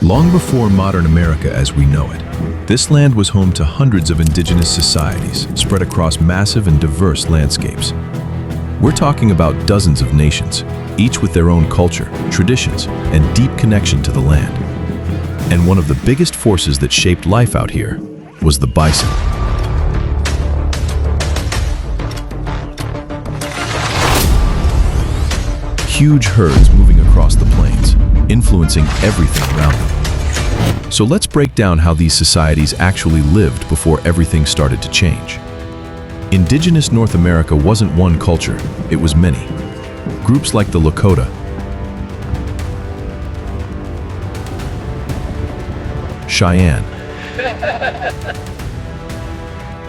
Long before modern America as we know it, this land was home to hundreds of indigenous societies spread across massive and diverse landscapes. We're talking about dozens of nations, each with their own culture, traditions, and deep connection to the land. And one of the biggest forces that shaped life out here was the bison. Huge herds moving across the plains, influencing everything around them. So let's break down how these societies actually lived before everything started to change. Indigenous North America wasn't one culture, it was many. Groups like the Lakota, Cheyenne,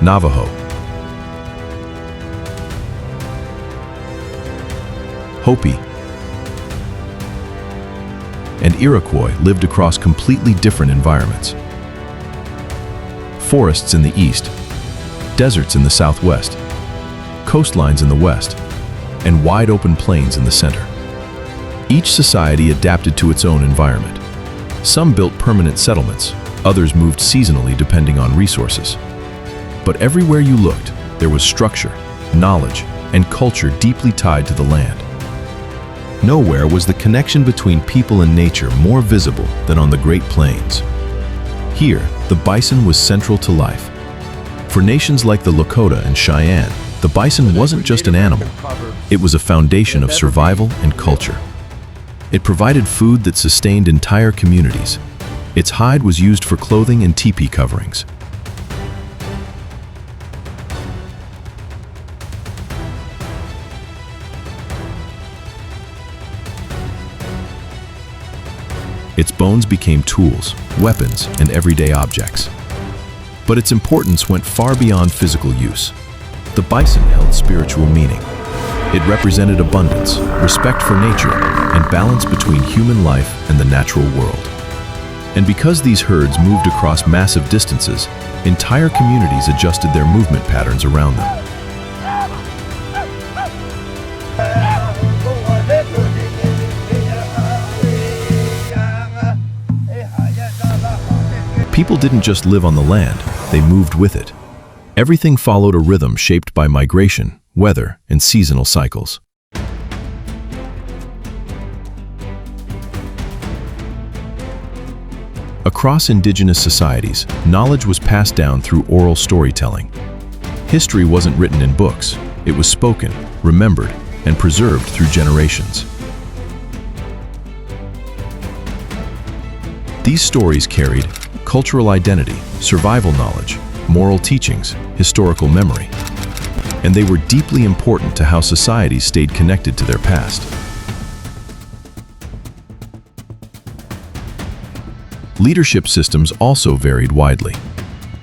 Navajo, Hopi, and Iroquois lived across completely different environments. Forests in the east, deserts in the southwest, coastlines in the west, and wide open plains in the center. Each society adapted to its own environment. Some built permanent settlements, others moved seasonally depending on resources. But everywhere you looked, there was structure, knowledge, and culture deeply tied to the land. Nowhere was the connection between people and nature more visible than on the Great Plains. Here, the bison was central to life. For nations like the Lakota and Cheyenne, the bison wasn't just an animal. It was a foundation of survival and culture. It provided food that sustained entire communities. Its hide was used for clothing and teepee coverings. Its bones became tools, weapons, and everyday objects. But its importance went far beyond physical use. The bison held spiritual meaning. It represented abundance, respect for nature, and balance between human life and the natural world. And because these herds moved across massive distances, entire communities adjusted their movement patterns around them. People didn't just live on the land, they moved with it. Everything followed a rhythm shaped by migration, weather, and seasonal cycles. Across indigenous societies, knowledge was passed down through oral storytelling. History wasn't written in books, it was spoken, remembered, and preserved through generations. These stories carried cultural identity, survival knowledge, moral teachings, historical memory, and they were deeply important to how societies stayed connected to their past. Leadership systems also varied widely.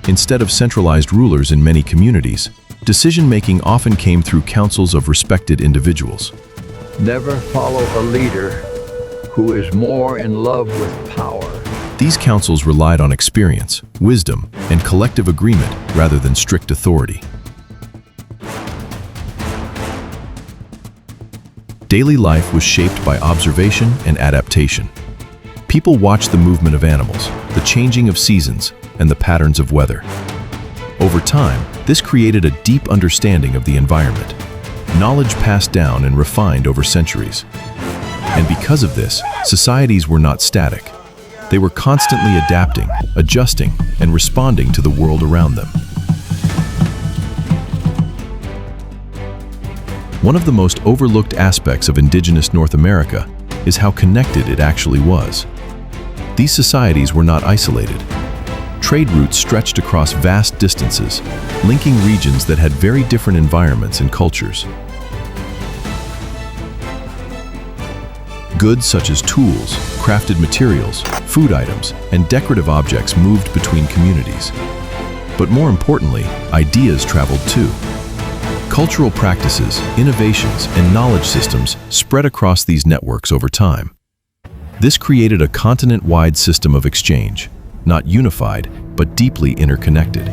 Instead of centralized rulers in many communities, decision-making often came through councils of respected individuals. Never follow a leader who is more in love with power. These councils relied on experience, wisdom, and collective agreement rather than strict authority. Daily life was shaped by observation and adaptation. People watched the movement of animals, the changing of seasons, and the patterns of weather. Over time, this created a deep understanding of the environment, knowledge passed down and refined over centuries. And because of this, societies were not static. They were constantly adapting, adjusting, and responding to the world around them. One of the most overlooked aspects of indigenous North America is how connected it actually was. These societies were not isolated. Trade routes stretched across vast distances, linking regions that had very different environments and cultures. Goods such as tools, crafted materials, food items, and decorative objects moved between communities. But more importantly, ideas traveled too. Cultural practices, innovations, and knowledge systems spread across these networks over time. This created a continent-wide system of exchange, not unified, but deeply interconnected.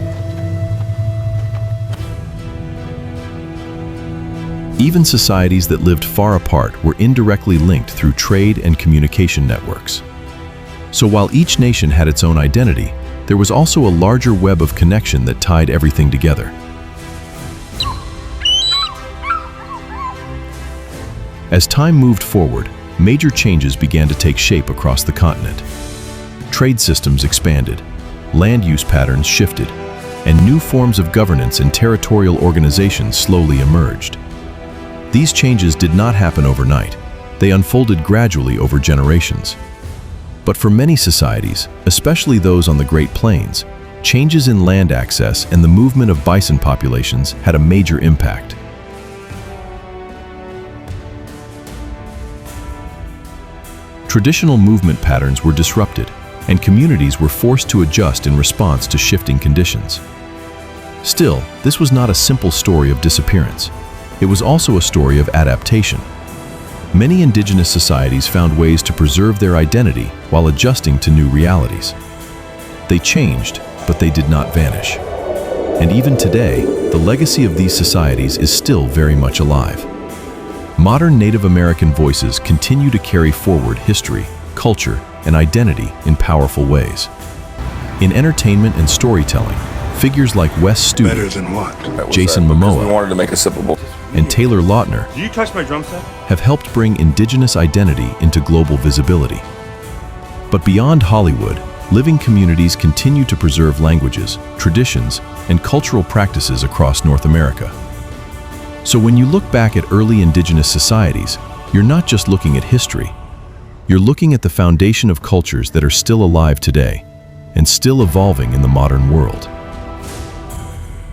Even societies that lived far apart were indirectly linked through trade and communication networks. So while each nation had its own identity, there was also a larger web of connection that tied everything together. As time moved forward, major changes began to take shape across the continent. Trade systems expanded, land use patterns shifted, and new forms of governance and territorial organization slowly emerged. These changes did not happen overnight. They unfolded gradually over generations. But for many societies, especially those on the Great Plains, changes in land access and the movement of bison populations had a major impact. Traditional movement patterns were disrupted, and communities were forced to adjust in response to shifting conditions. Still, this was not a simple story of disappearance. It was also a story of adaptation. Many indigenous societies found ways to preserve their identity while adjusting to new realities. They changed, but they did not vanish. And even today, the legacy of these societies is still very much alive. Modern Native American voices continue to carry forward history, culture, and identity in powerful ways. In entertainment and storytelling, figures like Wes Studi, Jason Momoa, we wanted to make a sippable. and Taylor Lautner Did you touch my drum set? have helped bring indigenous identity into global visibility. But beyond Hollywood, living communities continue to preserve languages, traditions, and cultural practices across North America. So when you look back at early indigenous societies, you're not just looking at history. You're looking at the foundation of cultures that are still alive today and still evolving in the modern world.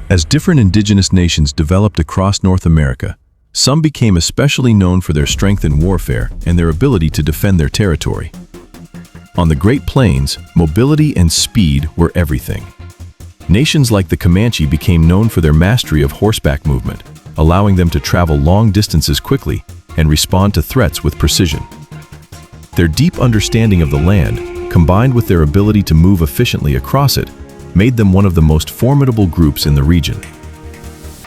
As different indigenous nations developed across North America, some became especially known for their strength in warfare and their ability to defend their territory. On the Great Plains, mobility and speed were everything. Nations like the Comanche became known for their mastery of horseback movement, allowing them to travel long distances quickly and respond to threats with precision. Their deep understanding of the land, combined with their ability to move efficiently across it, made them one of the most formidable groups in the region.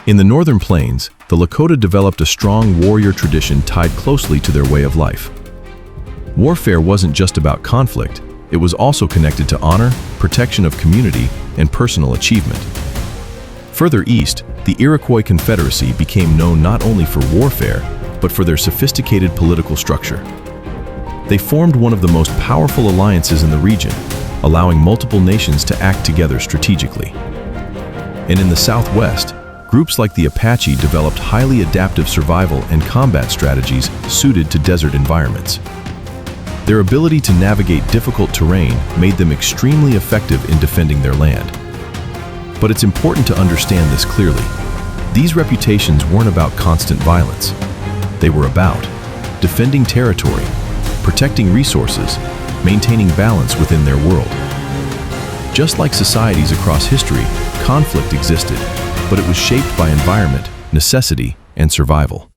In the Northern Plains, the Lakota developed a strong warrior tradition tied closely to their way of life. Warfare wasn't just about conflict, it was also connected to honor, protection of community, and personal achievement. Further east, the Iroquois Confederacy became known not only for warfare, but for their sophisticated political structure. They formed one of the most powerful alliances in the region, allowing multiple nations to act together strategically. And in the Southwest, groups like the Apache developed highly adaptive survival and combat strategies suited to desert environments. Their ability to navigate difficult terrain made them extremely effective in defending their land. But it's important to understand this clearly. These reputations weren't about constant violence. They were about defending territory, protecting resources, maintaining balance within their world. Just like societies across history, conflict existed, but it was shaped by environment, necessity, and survival.